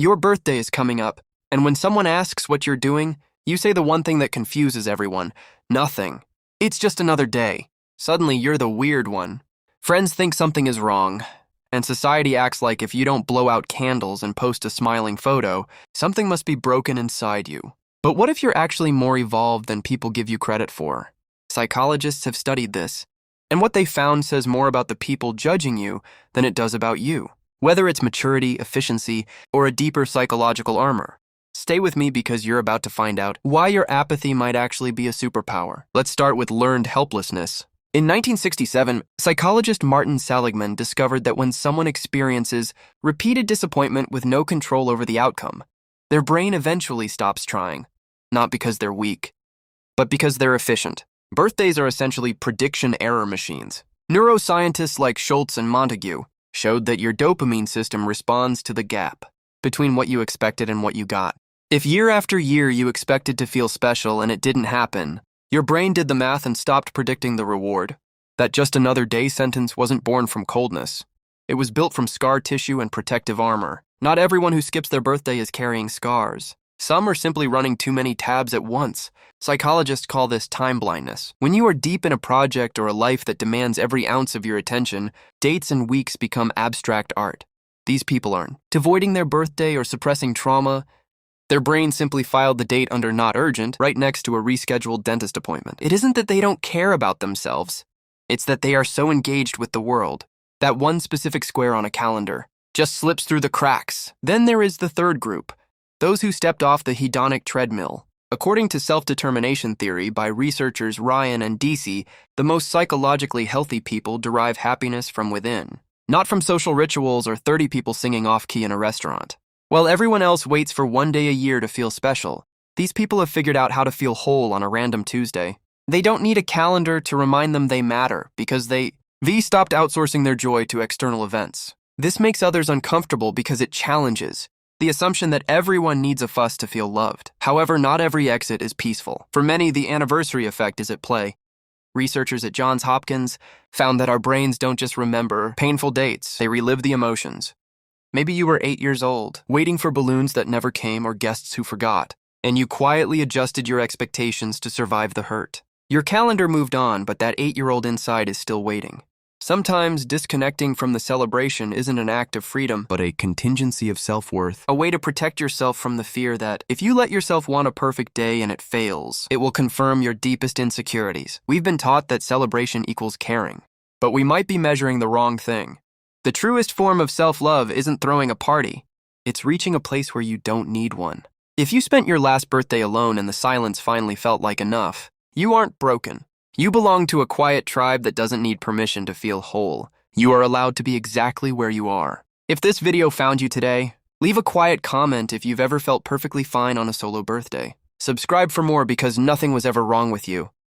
Your birthday is coming up, and when someone asks what you're doing, you say the one thing that confuses everyone: nothing. It's just another day. Suddenly, you're the weird one. Friends think something is wrong, and society acts like if you don't blow out candles and post a smiling photo, something must be broken inside you. But what if you're actually more evolved than people give you credit for? Psychologists have studied this, and what they found says more about the people judging you than it does about you. Whether it's maturity, efficiency, or a deeper psychological armor. Stay with me because you're about to find out why your apathy might actually be a superpower. Let's start with learned helplessness. In 1967, psychologist Martin Seligman discovered that when someone experiences repeated disappointment with no control over the outcome, their brain eventually stops trying, not because they're weak, but because they're efficient. Birthdays are essentially prediction error machines. Neuroscientists like Schultz and Montague showed that your dopamine system responds to the gap between what you expected and what you got. If year after year you expected to feel special and it didn't happen, your brain did the math and stopped predicting the reward. That just another day sentence wasn't born from coldness. It was built from scar tissue and protective armor. Not everyone who skips their birthday is carrying scars. Some are simply running too many tabs at once. Psychologists call this time blindness. When you are deep in a project or a life that demands every ounce of your attention, dates and weeks become abstract art. These people aren't avoiding their birthday or suppressing trauma. Their brain simply filed the date under not urgent right next to a rescheduled dentist appointment. It isn't that they don't care about themselves. It's that they are so engaged with the world that one specific square on a calendar just slips through the cracks. Then there is the third group, those who stepped off the hedonic treadmill. According to self-determination theory by researchers Ryan and Deasy, the most psychologically healthy people derive happiness from within, not from social rituals or 30 people singing off-key in a restaurant. While everyone else waits for one day a year to feel special, these people have figured out how to feel whole on a random Tuesday. They don't need a calendar to remind them they matter because they stopped outsourcing their joy to external events. This makes others uncomfortable because it challenges the assumption that everyone needs a fuss to feel loved. However, not every exit is peaceful. For many, the anniversary effect is at play. Researchers at Johns Hopkins found that our brains don't just remember painful dates, they relive the emotions. Maybe you were 8 years old, waiting for balloons that never came or guests who forgot, and you quietly adjusted your expectations to survive the hurt. Your calendar moved on, but that 8-year-old inside is still waiting. Sometimes disconnecting from the celebration isn't an act of freedom, but a contingency of self-worth. A way to protect yourself from the fear that if you let yourself want a perfect day and it fails, it will confirm your deepest insecurities. We've been taught that celebration equals caring, but we might be measuring the wrong thing. The truest form of self-love isn't throwing a party. It's reaching a place where you don't need one. If you spent your last birthday alone and the silence finally felt like enough, you aren't broken. You belong to a quiet tribe that doesn't need permission to feel whole. You are allowed to be exactly where you are. If this video found you today, leave a quiet comment if you've ever felt perfectly fine on a solo birthday. Subscribe for more because nothing was ever wrong with you.